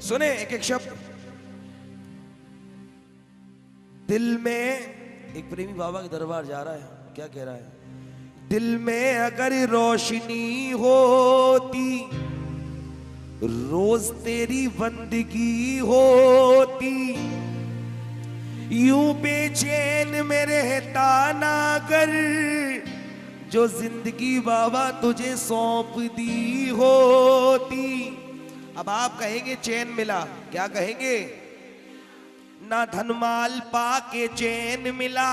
सुने एक एक शब्द। दिल में, एक प्रेमी बाबा के दरबार जा रहा है, क्या कह रहा है? दिल में अगर रोशनी होती, रोज तेरी बंदगी होती, यूं बेचैन में रहता ना कर, जो जिंदगी बाबा तुझे सौंप दी होती। अब आप कहेंगे चैन मिला, क्या कहेंगे? ना धनमाल पाके चैन मिला,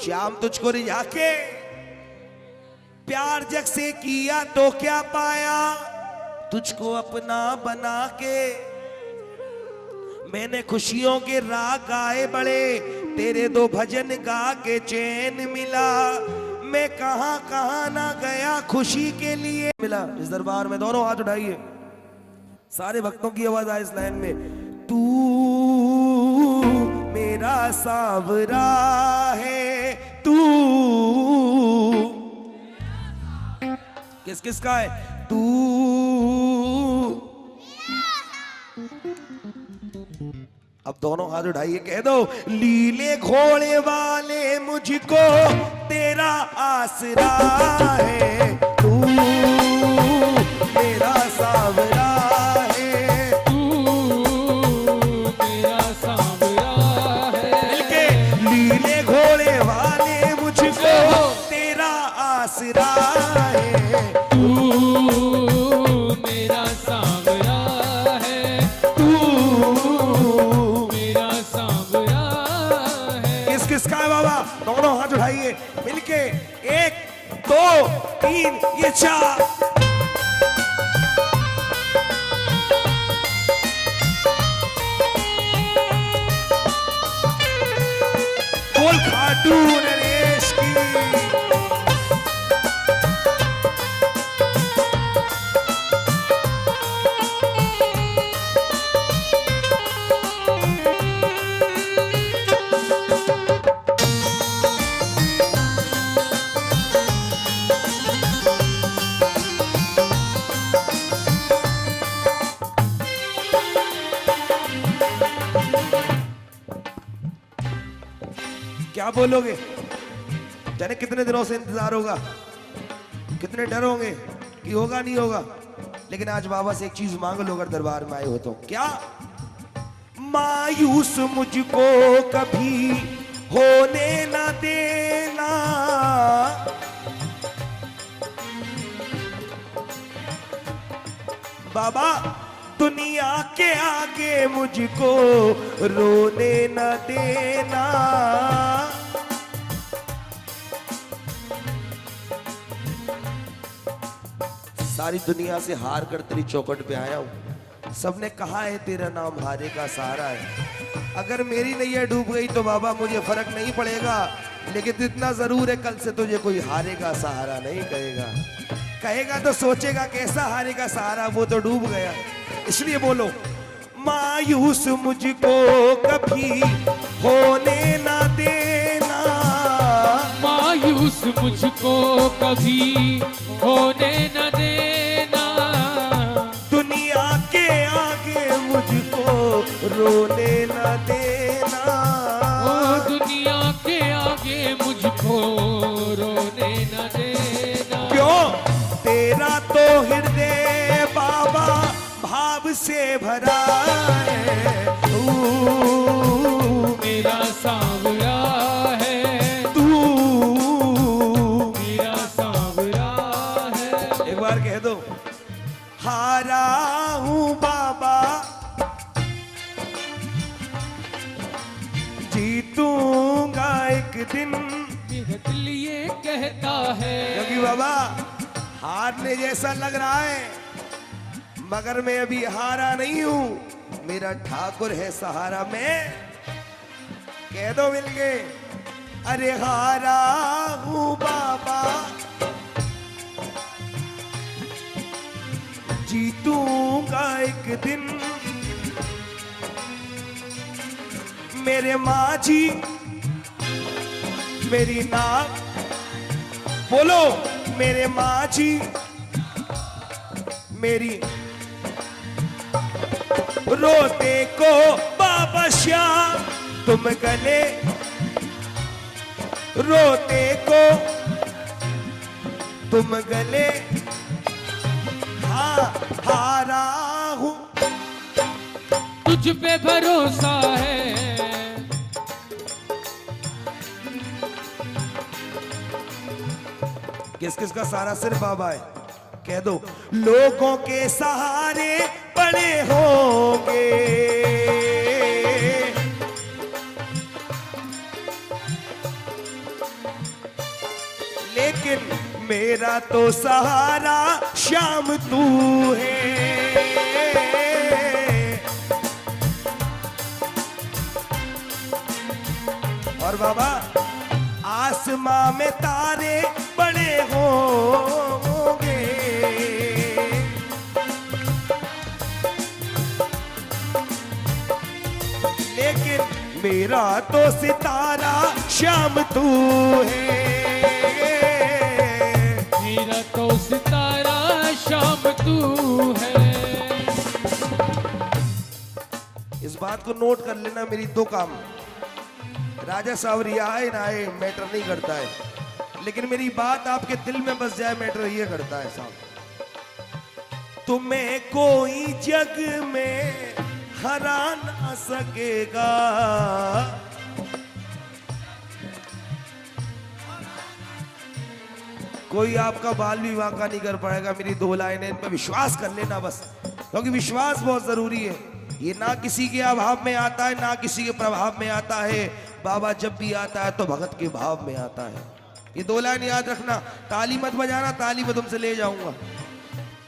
श्याम तुझको रिझा के प्यार जग से किया तो क्या पाया, तुझको अपना बना के। मैंने खुशियों के राग गाए बड़े, तेरे दो भजन गा के चैन मिला। मैं कहां कहां ना गया खुशी के लिए मिला। इस दरबार में दोनों हाथ उठाइए, सारे भक्तों की आवाज आए इस लाइन में। तू मेरा सावरा है, तू किस किस का है? तू अब दोनों हाथ उठाइए, कह दो। लीले घोड़े वाले मुझको तेरा आसरा है, तू मेरा सावरा है, तू मेरा सावरा है। मिलके लीले घोड़े वाले मुझको तेरा आसरा है, तू मेरा सावरा है, तू मेरा सावरा है। किस किस का है बाबा? दोनों हाथ उठाइए मिलके, 1 2 3 ये 4। बोल खाटू नरेश की। क्या बोलोगे? जाने कितने दिनों से इंतजार होगा, कितने डर होंगे कि होगा नहीं होगा। लेकिन आज बाबा से एक चीज मांग लो अगर दरबार में आए हो तो। क्या? मायूस मुझको कभी होने ना देना, बाबा दुनिया के आगे मुझको रोने न देना। सारी दुनिया से हार कर तेरी चौखट पे आया हूं। सबने कहा है तेरा नाम हारे का सहारा है। अगर मेरी नैया डूब गई तो बाबा मुझे फर्क नहीं पड़ेगा, लेकिन इतना जरूर है कल से तुझे कोई हारे का सहारा नहीं कहेगा। कहेगा तो सोचेगा कैसा हारे का सहारा, वो तो डूब गया। इसलिए बोलो, मायूस मुझको कभी होने ना देना, मायूस मुझको कभी होने न देना, दुनिया के आगे मुझको रोने न देना। ओ दुनिया के आगे मुझको रोने न देना। क्यों? तेरा तो हृदय बाबा भाव से भरा है, तू मेरा सावरा है, तू मेरा सावरा है। एक बार कह दो, हारा हूं बाबा जीतूंगा एक दिन। मेरा दिल ये कहता है, क्योंकि बाबा हारने जैसा लग रहा है, मगर मैं अभी हारा नहीं हूं। मेरा ठाकुर है सहारा। मैं कह दो मिलके, अरे हारा हूं बाबा जीतूंगा एक दिन। मेरे माझी मेरी नाम बोलो, मेरे माझी मेरी रोते को बाबा श्याम तुम गले, रोते को तुम गले, हाँ हारा हूं। तुझ पे भरोसा है, किस किस का सारा सिर्फ बाबा है, कह दो। लोगों के सहारे बड़े होंगे, लेकिन मेरा तो सहारा श्याम तू है। और बाबा आसमां में तारे बड़े होंगे, लेकिन मेरा तो सितारा श्याम तू है। मेरा तो सितारा शाम तू है। इस बात को नोट कर लेना, मेरी दो काम, राजा सावरिया आए ना आए मैटर नहीं करता है, लेकिन मेरी बात आपके दिल में बस जाए मैटर ये करता है साहब। तुम्हें कोई जग में हरा ना सकेगा, कोई आपका बाल विवाह का नहीं कर पाएगा। मेरी दो लाइनें, इन पर विश्वास कर लेना बस, क्योंकि विश्वास बहुत जरूरी है। ये ना किसी के अभाव में आता है, ना किसी के प्रभाव में आता है। बाबा जब भी आता है तो भगत के भाव में आता है। ये दो लाइन याद रखना, ताली मत बजाना, ताली मैं तुमसे ले जाऊंगा।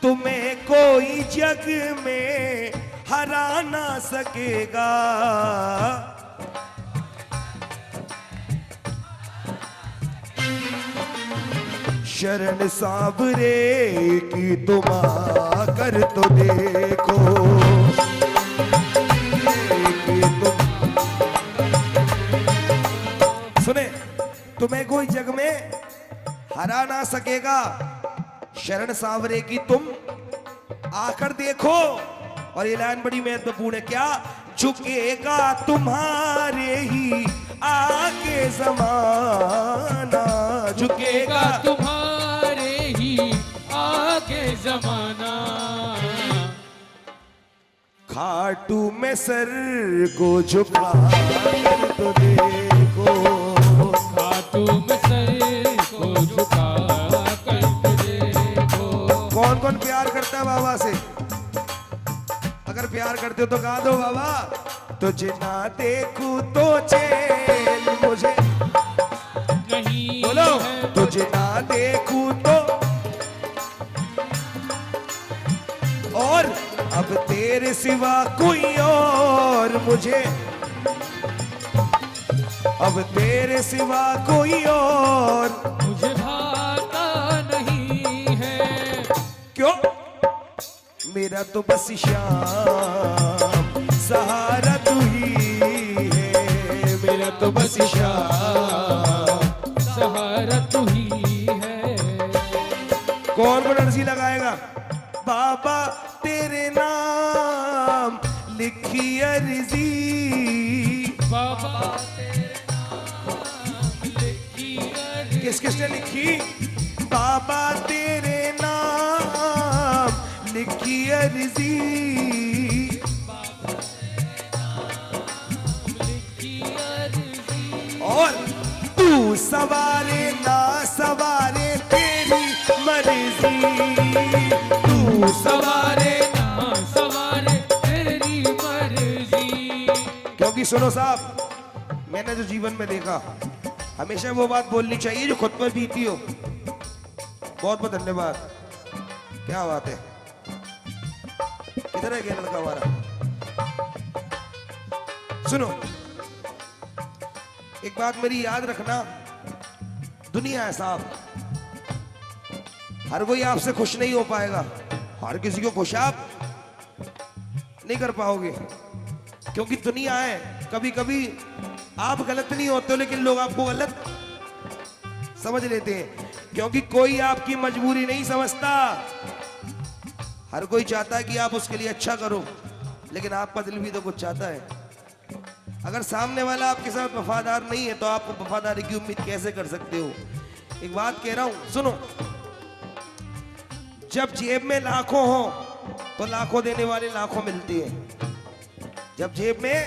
तुम्हें कोई जग में हरा ना सकेगा, शरण साबरे की तुम आकर तो देखो, सुने, तुम्हें कोई जग में हरा ना सकेगा, शरण सांवरे की तुम आकर देखो। और ये लाइन बड़ी महत्वपूर्ण है, क्या झुकेगा तुम्हारे ही आगे जमाना, झुकेगा तुम्हारे ही आगे जमाना। खाटू में सर को झुका कर तो देखो, खाटू में सर को झुका कर तो देखो। कौन कौन प्यार करता है बाबा से? अगर प्यार करते हो तो गा दो बाबा। तुझे ना देखूं तो चैन मुझे नहीं बोलो, है, तुझे ना देखूं तो, और अब तेरे सिवा कोई और मुझे, अब तेरे सिवा कोई और मुझे भाता नहीं है। क्यों? मेरा तो बस श्याम सहारा तू ही है, मेरा तो बस श्याम सहारा तू ही है। कौन कौन अर्जी लगाएगा? बाबा तेरे नाम लिखी अर्जी, बाबा तेरे नाम लिखी अर्जी। किस किसने लिखी? बाबा तेरे नाम लिखी अर्जी, और तू सवारे ना सवारे तेरी मर्जी, तू सवारे ना सवारे तेरी मर्जी। क्योंकि सुनो साहब, मैंने जो जीवन में देखा, हमेशा वो बात बोलनी चाहिए जो खुद पर बीती हो। बहुत बहुत धन्यवाद, क्या बात है। किधर है ये लड़का हमारा? सुनो, एक बात मेरी याद रखना, दुनिया है साहब, हर कोई आपसे खुश नहीं हो पाएगा, हर किसी को खुश आप नहीं कर पाओगे, क्योंकि दुनिया है। कभी कभी आप गलत नहीं होते हो, लेकिन लोग आपको गलत समझ लेते हैं, क्योंकि कोई आपकी मजबूरी नहीं समझता। हर कोई चाहता है कि आप उसके लिए अच्छा करो, लेकिन आपका दिल भी तो कुछ चाहता है। अगर सामने वाला आपके साथ वफादार नहीं है तो आप वफादारी की उम्मीद कैसे कर सकते हो? एक बात कह रहा हूं, सुनो। जब जेब में लाखों हो तो लाखों देने वाले लाखों मिलते हैं। जब जेब में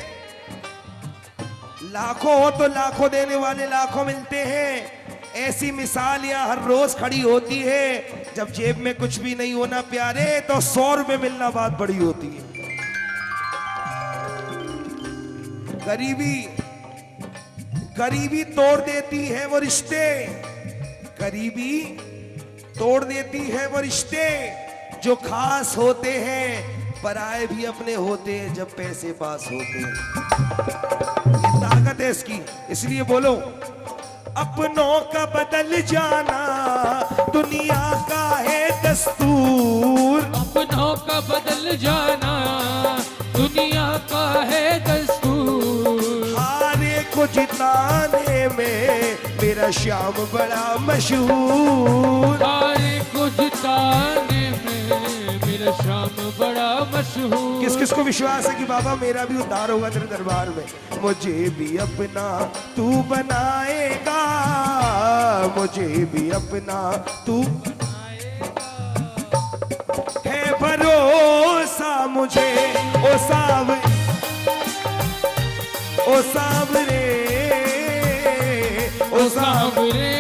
लाखों हो तो लाखों देने वाले लाखों मिलते हैं। ऐसी मिसाल यहाँ हर रोज खड़ी होती है। जब जेब में कुछ भी नहीं होना प्यारे तो 100 रुपए मिलना बात बड़ी होती है। गरीबी तोड़ देती है वो रिश्ते, गरीबी तोड़ देती है वो रिश्ते जो खास होते हैं। पराए भी अपने होते हैं जब पैसे पास होते हैं। ये ताकत है इसकी। इसलिए बोलो, अपनों का बदल जाना दुनिया का है दस्तूर। अपनों का बदल जाना दुनिया का है दस्तूर। हारे को जिताने में मेरा श्याम बड़ा मशहूर। हारे को जिताने में मेरा श्याम बड़ा मशहूर। किस किस को विश्वास है कि बाबा मेरा भी उद्धार होगा तेरे दरबार में? मुझे भी अपना तू बनाएगा, मुझे भी अपना तू है भरोसा मुझे। ओ सावरे, ओ सावरे,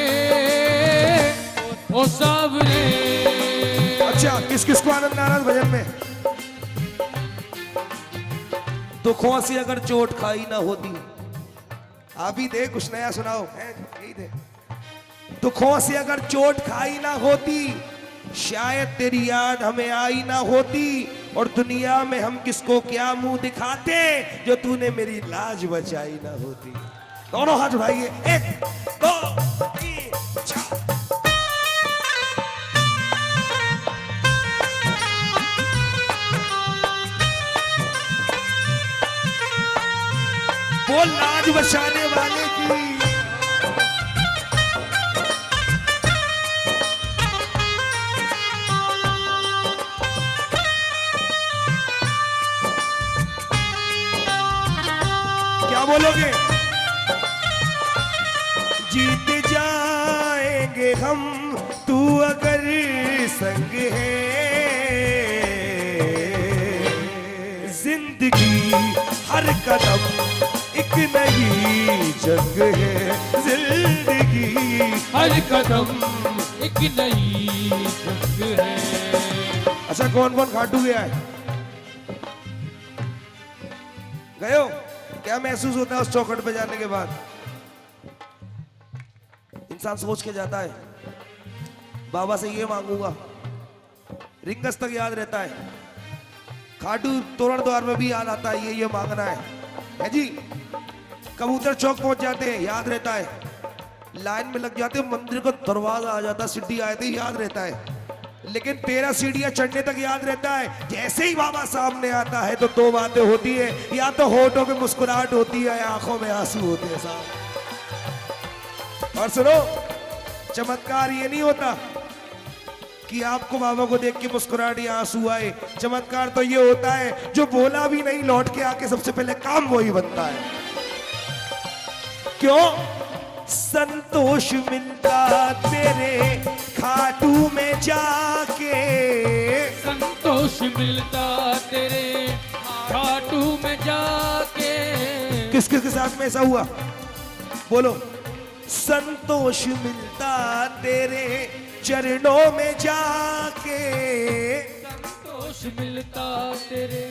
ओ सावरे। अच्छा, किस किस को आनंद आ रहा है भजन में? दुखों से अगर चोट खाई ना होती, आप ही दे कुछ नया सुनाओ, यही दे। दुखों से अगर चोट खाई ना होती, शायद तेरी याद हमें आई ना होती। और दुनिया में हम किसको क्या मुंह दिखाते जो तूने मेरी लाज बचाई ना होती। दोनों हाथ उठाइए, 1 2 3 4। वो लाज बचाने वाले की। क्या बोलोगे? जीत जाएंगे हम तू अगर संग है। जिंदगी हर कदम एक नई जंग है। जिंदगी हर कदम एक नई जंग है। अच्छा, कौन कौन खाटू गया है? गए हो? क्या महसूस होता है उस चौखट पे जाने के बाद? इंसान सोच के जाता है, बाबा से ये मांगूंगा, रिंगस तक याद रहता है। खाटू तोरण द्वार में भी याद आता है, ये मांगना है जी। कबूतर चौक पहुंच जाते हैं, याद रहता है। लाइन में लग जाते हैं, मंदिर का दरवाजा आ जाता है, सीढ़ी आए थे, याद रहता है। लेकिन 13 सीढ़ियां चढ़ने तक याद रहता है। जैसे ही बाबा सामने आता है तो 2 बातें होती है, या तो होठों पे मुस्कुराहट होती है या आंखों में आंसू होते हैं साहब। और सुनो, चमत्कार ये नहीं होता कि आपको बाबा को देख के मुस्कुराहट या आंसू आए। चमत्कार तो ये होता है जो बोला भी नहीं, लौट के आके सबसे पहले काम वही बनता है। क्यों? संतोष मिलता तेरे खाटू में जाके। संतोष मिलता तेरे खाटू में जाके। किस किस के साथ में ऐसा हुआ? बोलो। संतोष मिलता तेरे चरणों में जाके। संतोष मिलता तेरे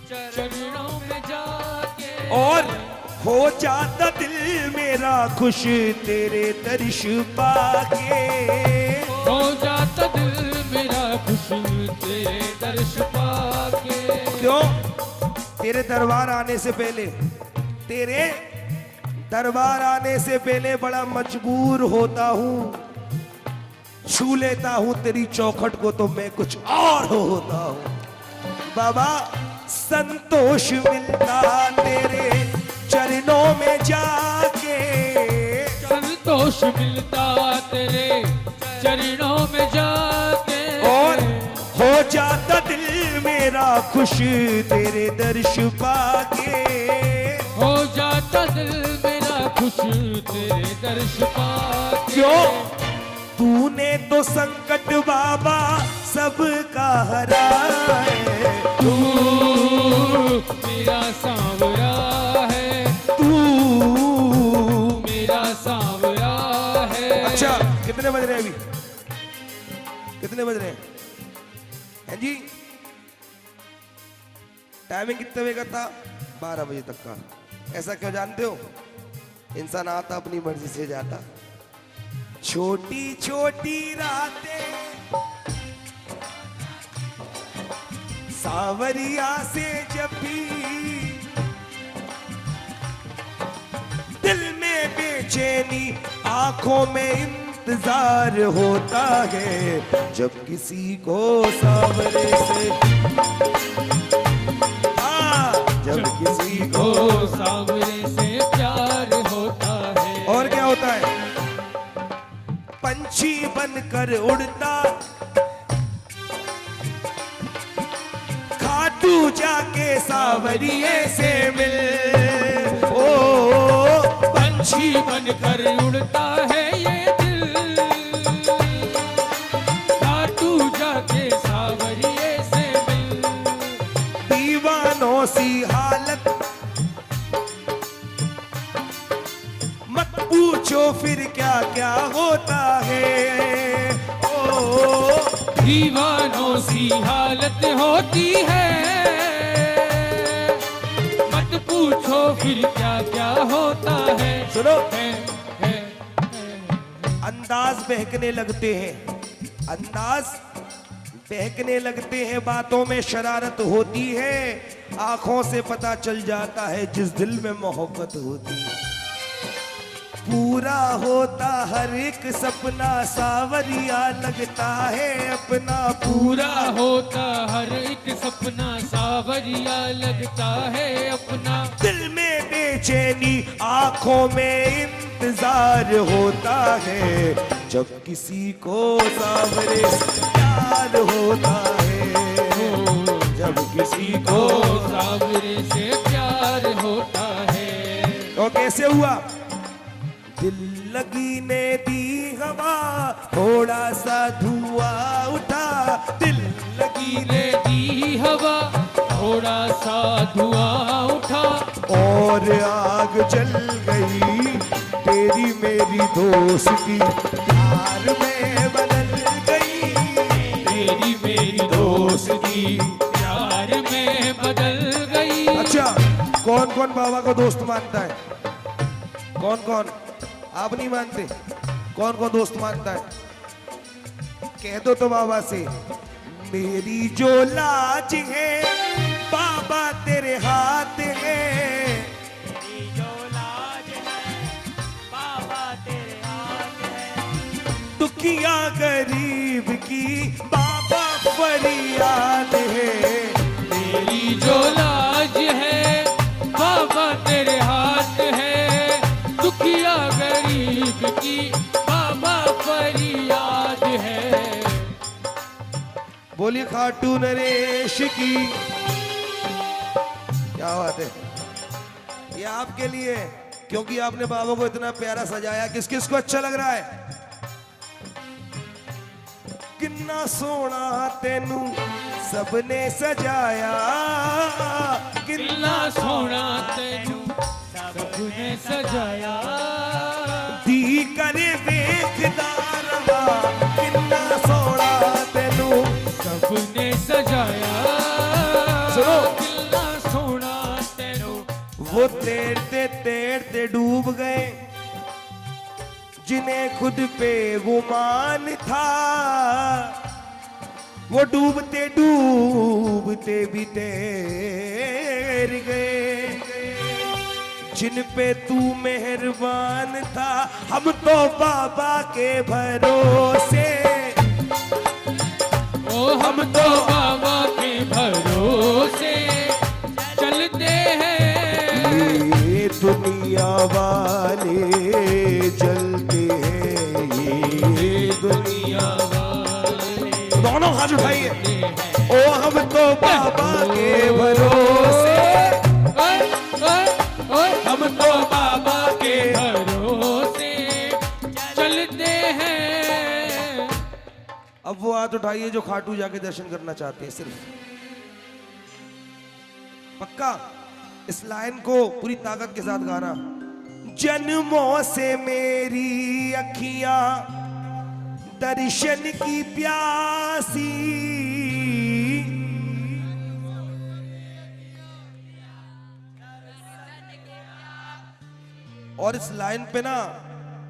चरणों में जाके। और हो जाता दिल मेरा खुश तेरे दर्श पाके। हो जाता दिल मेरा खुश तेरे दर्श पाके। क्यों? तेरे दरबार आने से पहले, तेरे दरबार आने से पहले बड़ा मजबूर होता हूँ। छू लेता हूँ तेरी चौखट को तो मैं कुछ और होता हूँ। बाबा, संतोष मिलता तेरे चरणों में जाके। संतोष मिलता तेरे चरणों में जाके। और हो जाता दिल मेरा मेरा खुश तेरे दर्श पाके। हो जाता दिल मेरा खुश तेरे दर्श पाके। क्यों? तूने तो संकट बाबा सबका हराए। तू मेरा सांवरा है, तू मेरा सांवरा है। अच्छा, कितने बज रहे हैं अभी? कितने बज रहे हैं? हैं जी? टाइमिंग कितने बजे का था? 12 बजे तक का। ऐसा क्यों जानते हो? इंसान आता अपनी मर्जी से जाता। छोटी छोटी रातें सावरिया से जब भी दिल में बेचैनी, आंखों में इंतजार होता है। जब किसी को सावरे से, जब किसी को सांवरे से प्यार होता है। और क्या होता है? पंछी बनकर उड़ता, खाटू जाके सावरिये से मिल। ओ पंछी बनकर उड़ता है ये दिल, खाटू जाके सांवरिये से मिल। दीवानों सी हालत मत पूछो फिर क्या क्या होता है। ओ दीवानों सी हालत होती है, मत पूछो फिर क्या क्या होता है। सुनो, है। अंदाज बहकने लगते हैं, अंदाज बहकने लगते हैं, बातों में शरारत होती है। आंखों से पता चल जाता है जिस दिल में मोहब्बत होती है। पूरा होता हर एक सपना, सावरिया लगता है अपना। पूरा होता हर एक सपना, सावरिया लगता है अपना। दिल में बेचैनी, आंखों में इंतजार होता है। जब किसी को सावरे से प्यार होता है। जब किसी को सावरे से प्यार होता है। तो कैसे हुआ? दिल लगी ने दी हवा, थोड़ा सा धुआं उठा। दिल लगी ने दी हवा, थोड़ा सा धुआं उठा। और आग जल गई तेरी मेरी दोस्ती, प्यार में बदल गई तेरी मेरी दोस्ती, प्यार में बदल गई। अच्छा, कौन कौन बाबा को दोस्त मानता है? कौन कौन? आप नहीं मानते? कौन कौन दोस्त मानता है? कह दो तो बाबा से। मेरी जो लाज है बाबा तेरे हाथ है। मेरी जो लाज है बाबा तेरे हाथ है। दुखिया गरीब की बाबा फरियाद है। मेरी जो लाज है बाबा तेरे हाथ है। दुखिया गरीब की बाबा फरियाद है। बोली खाटू नरेश की। क्या बात है? ये आपके लिए, क्योंकि आपने बाबा को इतना प्यारा सजाया। किस किस को अच्छा लग रहा है? किन्ना सोना तेनू सबने सजाया, कितना सोना तेनू सबने सजाया। दी करे वेखदारवा, किन्ना सोना तेनू सबने सजाया। सुनो, कितना सोना तेनू। वो तैरते तैरते डूब गए, जिन्हें खुद पे गुमान था। वो डूबते डूबते भी तैर गए, जिन पे तू मेहरबान था। हम तो बाबा के भरोसे, ओ हम तो बाबा के भरोसे चलते हैं। ये दुनिया वाले चलते हैं, ये दुनिया वाले दोनों हाथ उठाइए। ओ हम तो बाबा उठाइए जो खाटू जाके दर्शन करना चाहते हैं, सिर्फ पक्का इस लाइन को पूरी ताकत के साथ गाना। जन्मों से मेरी अखियां दर्शन की प्यासी, और इस लाइन पे ना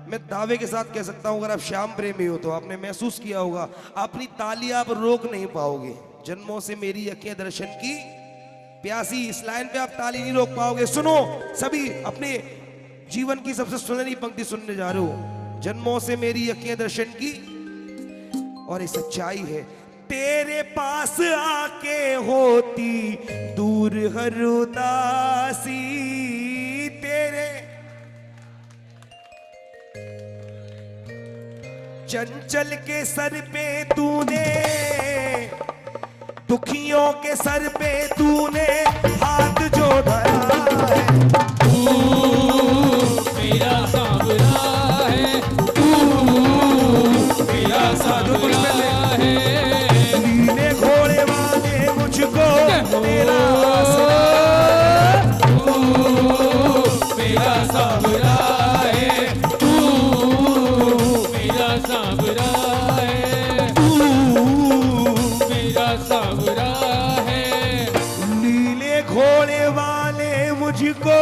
मैं दावे के साथ कह सकता हूं, अगर आप श्याम प्रेमी हो तो आपने महसूस किया होगा, अपनी ताली आप रोक नहीं पाओगे। जन्मों से मेरी अखियां दर्शन की प्यासी, इस लाइन पे आप ताली नहीं रोक पाओगे। सुनो सभी, अपने जीवन की सबसे सुनहरी पंक्ति सुनने जा रहे हो। जन्मों से मेरी अखियां दर्शन की, और ये सच्चाई है, तेरे पास आके होती दूर हर उदासी, तेरे चंचल के सर पे तूने, दुखियों के सर पे तूने हाथ जो धरा है। तू मेरा सांवरा है, तू मेरा सांवरा है, नीले घोड़े वाले मुझको तेरा आसरा, तू मेरा सांवरा है, तू मेरा सांवरा है, तू मेरा सांवरा है। नीले घोड़े वाले मुझको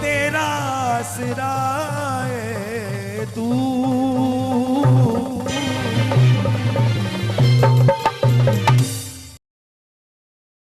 तेरा आसरा